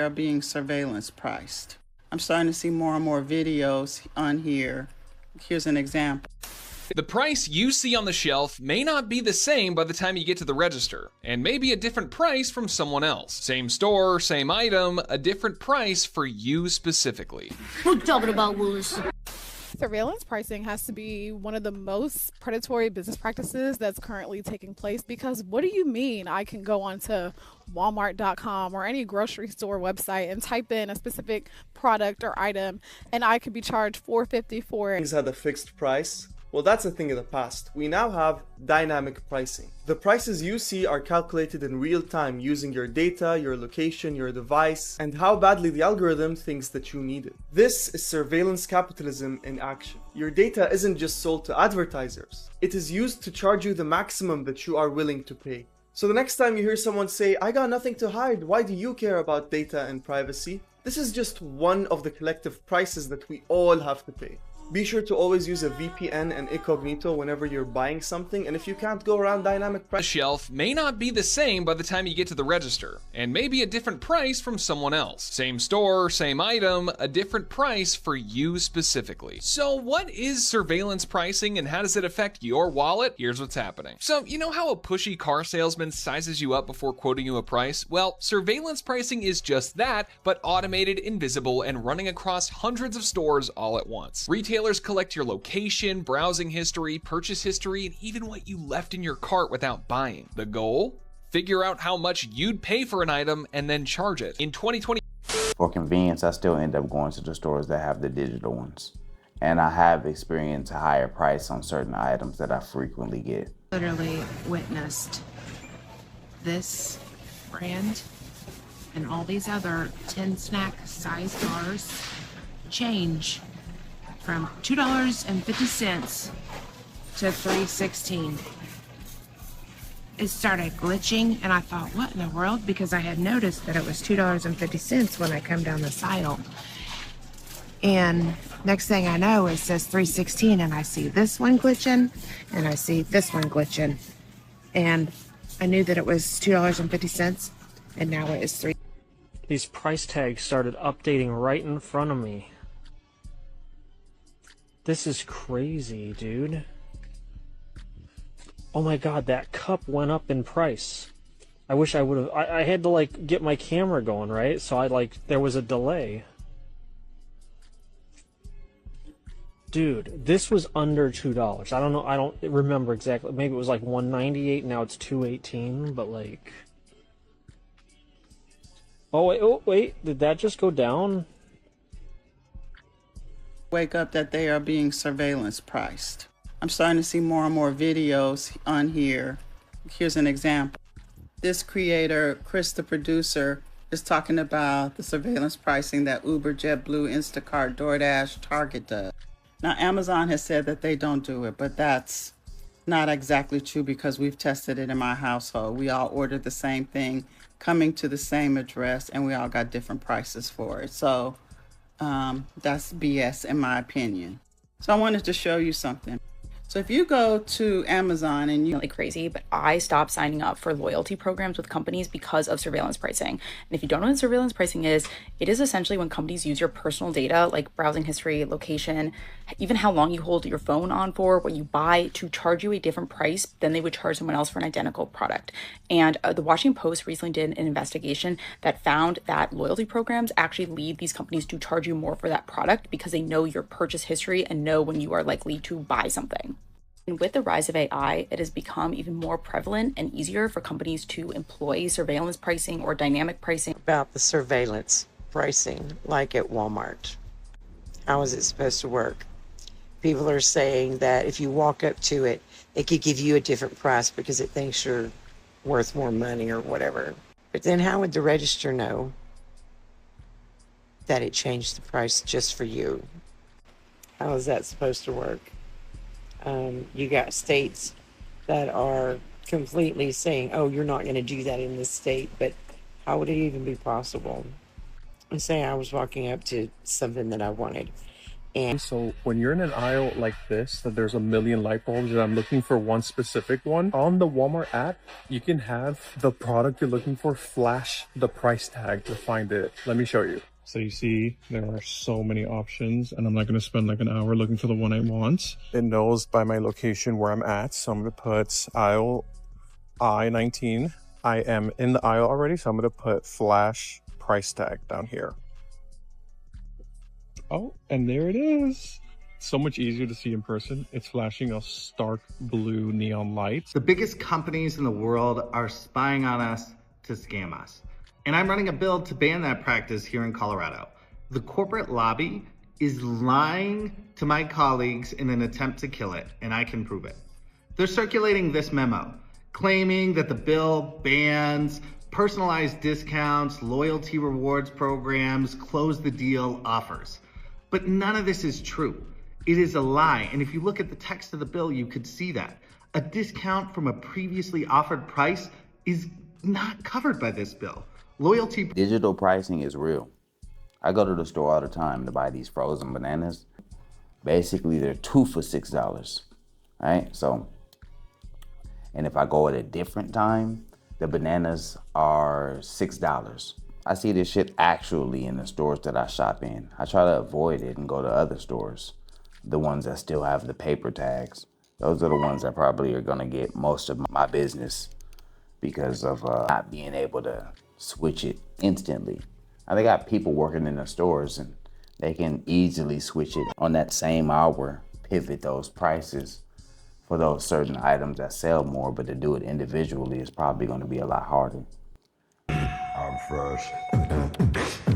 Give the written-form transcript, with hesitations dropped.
are being surveillance priced. I'm starting to see more and more videos on here. Here's an example. The price you see on the shelf may not be the same by the time you get to the register, and may be a different price from someone else. Same store, same item, a different price for you specifically. What you talking about, Willis? Surveillance pricing has to be one of the most predatory business practices that's currently taking place, because what do you mean I can go onto Walmart.com or any grocery store website and type in a specific product or item and I could be charged $4.50 for it? Things had a fixed price. Well, that's a thing of the past. We now have dynamic pricing. The prices you see are calculated in real time using your data, your location, your device, and how badly the algorithm thinks that you need it. This is surveillance capitalism in action. Your data isn't just sold to advertisers. It is used to charge you the maximum that you are willing to pay. So the next time you hear someone say, "I got nothing to hide, why do you care about data and privacy?" This is just one of the collective prices that we all have to pay. Be sure to always use a VPN and incognito whenever you're buying something, and if you can't go around dynamic The price, shelf may not be the same by the time you get to the register, and may be a different price from someone else. Same store, same item, a different price for you specifically. So what is surveillance pricing and how does it affect your wallet? Here's what's happening. So you know how a pushy car salesman sizes you up before quoting you a price? Well, surveillance pricing is just that, but automated, invisible, and running across hundreds of stores all at once. Retailers collect your location, browsing history, purchase history, and even what you left in your cart without buying. The goal? Figure out how much you'd pay for an item and then charge it. In 2020, for convenience, I still end up going to the stores that have the digital ones. And I have experienced a higher price on certain items that I frequently get. Literally witnessed this brand and all these other 10 snack size bars change from $2.50 to $3.16. It started glitching and I thought, what in the world? Because I had noticed that it was $2.50 when I come down this aisle. And next thing I know, it says $3.16 and I see this one glitching and I see this one glitching. And I knew that it was $2.50 and now it is $3. These price tags started updating right in front of me. This is crazy, dude. Oh my god, that cup went up in price. I wish I would have... I had to, like, get my camera going, right? So there was a delay. Dude, this was under $2. I don't know, I don't remember exactly. Maybe it was like $1.98, now it's $2.18, but like... Oh, wait, did that just go down? Wake up that they are being surveillance priced. I'm starting to see more and more videos on here. Here's an example. This creator, Chris the producer, is talking about the surveillance pricing that Uber, JetBlue, Instacart, DoorDash, Target does. Now, Amazon has said that they don't do it, but that's not exactly true because we've tested it in my household. We all ordered the same thing, coming to the same address, and we all got different prices for it. So that's BS in my opinion. So I wanted to show you something. So if you go to Amazon and you... Really crazy, but I stopped signing up for loyalty programs with companies because of surveillance pricing. And if you don't know what surveillance pricing is, it is essentially when companies use your personal data, like browsing history, location, even how long you hold your phone on for, what you buy, to charge you a different price than they would charge someone else for an identical product. And the Washington Post recently did an investigation that found that loyalty programs actually lead these companies to charge you more for that product because they know your purchase history and know when you are likely to buy something. And with the rise of AI, it has become even more prevalent and easier for companies to employ surveillance pricing or dynamic pricing. About the surveillance pricing, like at Walmart. How is it supposed to work? People are saying that if you walk up to it, it could give you a different price because it thinks you're worth more money or whatever. But then how would the register know that it changed the price just for you? How is that supposed to work? You got states that are completely saying, oh, you're not going to do that in this state, but how would it even be possible? And say I was walking up to something that I wanted, And So when you're in an aisle like this, that there's a million light bulbs and I'm looking for one specific one, on the Walmart app, you can have the product you're looking for flash the price tag to find it. Let me show you. So you see, there are so many options and I'm not going to spend like an hour looking for the one I want. It knows by my location where I'm at. So I'm going to put aisle I-19. I am in the aisle already, so I'm going to put flash price tag down here. Oh, and there it is. So much easier to see in person. It's flashing a stark blue neon light. The biggest companies in the world are spying on us to scam us. And I'm running a bill to ban that practice here in Colorado. The corporate lobby is lying to my colleagues in an attempt to kill it, and I can prove it. They're circulating this memo, claiming that the bill bans personalized discounts, loyalty rewards programs, close the deal offers. But none of this is true. It is a lie. And if you look at the text of the bill, you could see that. A discount from a previously offered price is not covered by this bill. Loyalty. Digital pricing is real. I go to the store all the time to buy these frozen bananas. Basically, they're 2 for $6, right? So, and if I go at a different time, the bananas are $6. I see this shit actually in the stores that I shop in. I try to avoid it and go to other stores, the ones that still have the paper tags. Those are the ones that probably are gonna get most of my business because of not being able to switch it instantly. Now, they got people working in the stores and they can easily switch it on that same hour, pivot those prices for those certain items that sell more, but to do it individually is probably gonna be a lot harder. I'm fresh.